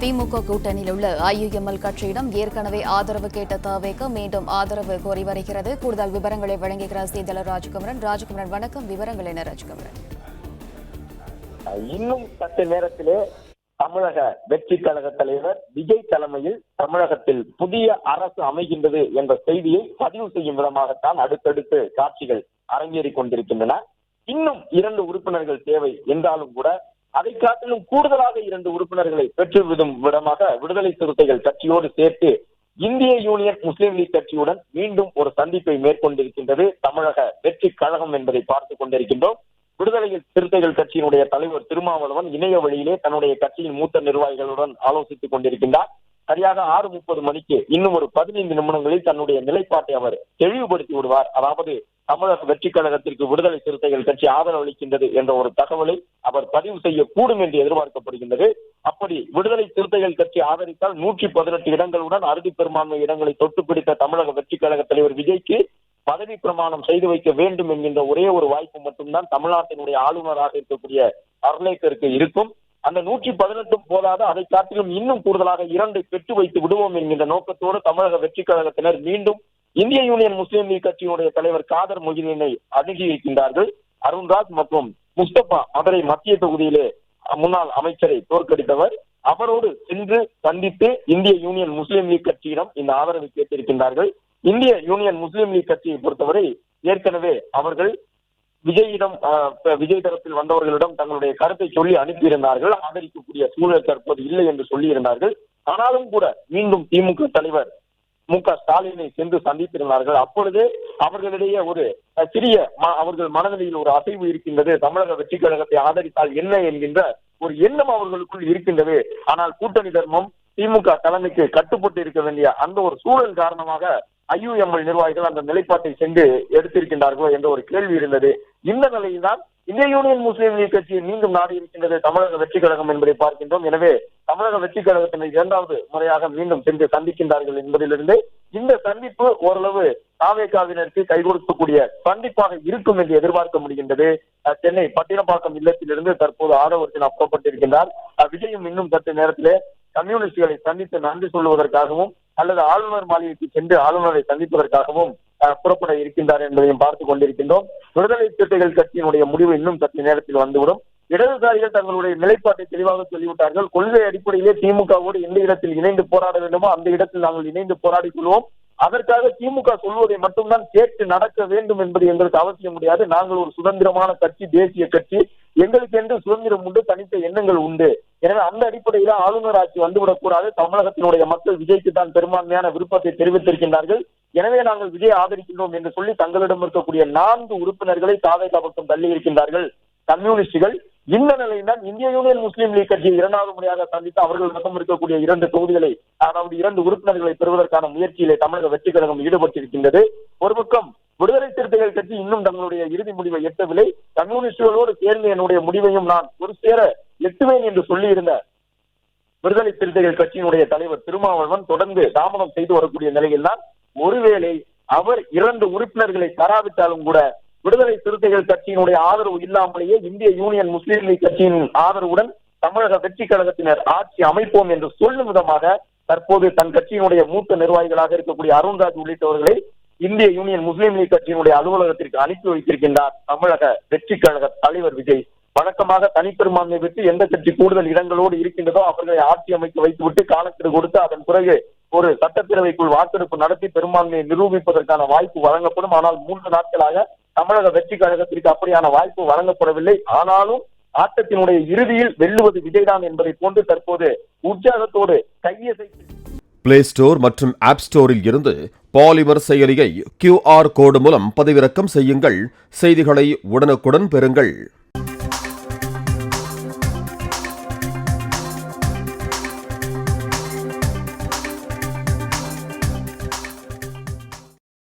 திமுக கூட்டணியில் உள்ள ஐயுஎம்எல் கட்சியிடம் ஏற்கனவே ஆதரவு கேட்ட தவேக மீண்டும் ஆதரவு கோரி வருகிறது. கூடுதல் விவரங்களை வழங்குகிறார் செய்தியாளர் ராஜ்குமரன். வணக்கம். விவரங்கள் என்ன ராஜ்குமரன்? இன்னும் சற்று நேரத்திலே தமிழக வெற்றி கழக தலைவர் விஜய் தலைமையில் தமிழகத்தில் புதிய அரசு அமைகின்றது என்ற செய்தியை பதிவு செய்யும் விதமாகத்தான் அடுத்தடுத்து காட்சிகள் அரங்கேறிக் கொண்டிருக்கின்றன. இன்னும் 2 உறுப்பினர்கள் தேவை என்றாலும் கூட அதை காட்டிலும் கூடுதலாக 2 உறுப்பினர்களை பெற்றுவிடும் விதமாக விடுதலை சிறுத்தைகள் கட்சியோடு சேர்த்து இந்திய யூனியன் முஸ்லீம் லீக் கட்சியுடன் மீண்டும் ஒரு சந்திப்பை மேற்கொண்டிருக்கின்றது தமிழக வெற்றி கழகம் என்பதை பார்த்துக் கொண்டிருக்கின்றோம். விடுதலை சிறுத்தைகள் கட்சியினுடைய தலைவர் திருமாவளவன் இணைய வழியிலே தன்னுடைய கட்சியின் மூத்த நிர்வாகிகளுடன் ஆலோசித்துக் கொண்டிருக்கின்றார். சரியாக 6:30 மணிக்கு இன்னும் ஒரு 15 நிமிடங்களில் தன்னுடைய நிலைப்பாட்டை அவர் தெளிவுபடுத்தி விடுவார். அதாவது தமிழக வெற்றி கழகத்திற்கு விடுதலை சிறுத்தைகள் கட்சி ஆதரவு அளிக்கின்றது என்ற ஒரு தகவலை அவர் பதிவு செய்யக்கூடும் என்று எதிர்பார்க்கப்படுகின்றது. அப்படி விடுதலை சிறுத்தைகள் கட்சி ஆதரித்தால் 118 இடங்களுடன் அறுதி பெரும்பான்மை இடங்களை தொட்டு பிடித்த தமிழக வெற்றி கழக தலைவர் விஜய்க்கு பதவி பிரமாணம் செய்து வைக்க வேண்டும் என்கின்ற ஒரே ஒரு வாய்ப்பு மட்டும்தான் தமிழ்நாட்டினுடைய ஆளுநராக இருக்கக்கூடிய அர்லேக்கருக்கு இருக்கும். அந்த 118 போதாது, அதை காட்டிலும் இன்னும் கூடுதலாக 2 பெற்று வைத்து விடுவோம் என்கின்ற நோக்கத்தோடு தமிழக வெற்றி கழகத்தினர் மீண்டும் இந்திய யூனியன் முஸ்லீம் லீக் கட்சியினுடைய தலைவர் காதர் மொஹிதீனை அணுகியிருக்கின்றார்கள். அருண்ராஜ் மற்றும் முஸ்தபா மதுரை மத்திய தொகுதியிலே முன்னாள் அமைச்சரை தோற்கடித்தவர், அவரோடு சென்று சந்தித்து இந்திய யூனியன் முஸ்லீம் லீக் கட்சியிடம் இந்த ஆதரவை கேட்டிருக்கின்றார்கள். இந்திய யூனியன் முஸ்லீம் லீக் கட்சியை பொறுத்தவரை ஏற்கனவே அவர்கள் விஜய் தரப்பில் வந்தவர்களிடம் தங்களுடைய கருத்தை சொல்லி அனுப்பியிருந்தார்கள். ஆதரிக்கக்கூடிய சூழல் தற்போது இல்லை என்று சொல்லி இருந்தார்கள். ஆனாலும் கூட மீண்டும் திமுக தலைவர் மு.க. ஸ்டாலினை சென்று சந்தித்திருந்தார்கள். அப்பொழுது அவர்களிடையே ஒரு சிறிய அவர்கள் மனநிலையில் ஒரு அசைவு இருக்கின்றது. தமிழக வெற்றி கழகத்தை ஆதரித்தால் என்ன என்கின்ற ஒரு எண்ணம் அவர்களுக்குள் இருக்கின்றது. ஆனால் கூட்டணி தர்மம் திமுக தலைமைக்கு கட்டுப்பட்டு இருக்க வேண்டிய அந்த ஒரு சூழல் காரணமாக ஐயுஎம்எல் நிர்வாகிகள் அந்த நிலைப்பாட்டை சென்று எடுத்திருக்கின்றார்களோ என்ற ஒரு கேள்வி இருந்தது. இந்த நிலையில்தான் இந்திய யூனியன் முஸ்லீம் லீக் கட்சியை மீண்டும் நாடி இருக்கின்றது தமிழக வெற்றி கழகம் என்பதை பார்க்கின்றோம். எனவே தமிழக வெற்றி கழகத்தினர் 2வது முறையாக மீண்டும் சென்று சந்திக்கின்றார்கள் என்பதிலிருந்து இந்த சந்திப்பு ஓரளவு தாவேகாவினருக்கு கை கொடுக்கக்கூடிய சந்திப்பாக இருக்கும் என்று எதிர்பார்க்க முடிகின்றது. சென்னை பட்டினப்பாக்கம் இல்லத்திலிருந்து தற்போது ஆதவர்ஜன் புறப்பட்டிருக்கின்றார். விஜயும் இன்னும் சற்று நேரத்திலே கம்யூனிஸ்டுகளை சந்தித்து நன்றி சொல்லுவதற்காகவும் அல்லது ஆளுநர் மாளிகைக்கு சென்று ஆளுநரை சந்திப்பதற்காகவும் புறப்பட இருக்கின்றார் என்பதையும் பார்த்துக் கொண்டிருக்கின்றோம். விடுதலை சிறுத்தைகள் கட்சியினுடைய முடிவு இன்னும் சற்று நேரத்தில் வந்துவிடும். இடதுசாரிகள் தங்களுடைய நிலைப்பாட்டை தெளிவாக சொல்லிவிட்டார்கள். கொள்கை அடிப்படையிலே திமுகவோடு எந்த இடத்தில் இணைந்து போராட வேண்டுமோ அந்த இடத்தில் நாங்கள் இணைந்து போராடிக் கொள்வோம். அதற்காக திமுக சொல்வதை மட்டும்தான் கேட்டு நடக்க வேண்டும் என்பது எங்களுக்கு அவசியம் முடியாது. நாங்கள் ஒரு சுதந்திரமான கட்சி, தேசிய கட்சி, எங்களுக்கு என்று சுதந்திரம் உண்டு, தனித்த எண்ணங்கள் உண்டு. எனவே அந்த அடிப்படையில ஆளுநர் ஆட்சி வந்துவிடக் கூடாது. தமிழகத்தினுடைய மக்கள் விஜய்க்கு தான் பெரும்பான்மையான விருப்பத்தை தெரிவித்திருக்கின்றார்கள். எனவே நாங்கள் விஜய் ஆதரிக்கின்றோம் என்று சொல்லி தங்களிடம் இருக்கக்கூடிய 4 உறுப்பினர்களை தாவேகா பக்கம் தள்ளி இருக்கின்றார்கள் கம்யூனிஸ்டுகள். இந்த நிலையில்தான் இந்திய யூனியன் முஸ்லீம் லீக் கட்சியை 2வது முறையாக சந்தித்து அவர்கள் மொத்தம் இருக்கக்கூடிய 2 தொகுதிகளை, அதாவது 2 உறுப்பினர்களை பெறுவதற்கான முயற்சியிலே தமிழக வெற்றி கழகம் ஈடுபட்டிருக்கின்றது. ஒரு பக்கம் விடுதலை சிறுத்தைகள் கட்சி இன்னும் தங்களுடைய இறுதி முடிவை எட்டவில்லை. கம்யூனிஸ்டுகளோடு சேர்ந்து என்னுடைய முடிவையும் நான் ஒரு சேர எட்டுவேன் என்று சொல்லியிருந்த விடுதலை சிறுத்தைகள் கட்சியினுடைய தலைவர் திருமாவளவன் தொடர்ந்து தாமதம் செய்து வரக்கூடிய நிலையில் தான் ஒருவேளை அவர் 2 உறுப்பினர்களை தராவிட்டாலும் கூட விடுதலை சிறுத்தைகள் கட்சியினுடைய ஆதரவு இல்லாமலேயே இந்திய யூனியன் முஸ்லீம் லீக் கட்சியின் ஆதரவுடன் தமிழக வெற்றி கழகத்தினர் ஆட்சி அமைப்போம் என்று சொல்லும் விதமாக தற்போது தன் கட்சியினுடைய மூத்த நிர்வாகிகளாக இருக்கக்கூடிய அருண்ராஜ் உள்ளிட்டவர்களை இந்திய யூனியன் முஸ்லீம் லீக் கட்சியினுடைய அலுவலகத்திற்கு அனுப்பி வைத்திருக்கின்றார் தமிழக வெற்றி கழக தலைவர் விஜய். வழக்கமாக தனிப்பெரும்பான்மை பெற்று எந்த கட்சி கூடுதல் இடங்களோடு இருக்கின்றதோ அவர்களை ஆட்சி அமைக்க வைத்துவிட்டு காலக்கெடு கொடுத்து அதன் பிறகு ஒரு சட்டப்பேரவைக்குள் வாக்கெடுப்பு நடத்தி பெரும்பான்மையை நிரூபிப்பதற்கான வாய்ப்பு வழங்கப்படும். ஆனால் 3 நாட்களாக தமிழக வெற்றி கழகத்திற்கு அப்படியான வாய்ப்பு வழங்கப்படவில்லை. ஆனாலும் ஆட்டத்தினுடைய இறுதியில் வெல்லுவது விஜய் தான் என்பதை போன்று தற்போது உற்சாகத்தோடு கையசைத்து பிளே ஸ்டோர் மற்றும் ஆப் ஸ்டோரில் இருந்து பாலிமர் செயலியை QR கோடு மூலம் பதிவிறக்கம் செய்யுங்கள். செய்திகளை உடனுக்குடன் பெறுங்கள்.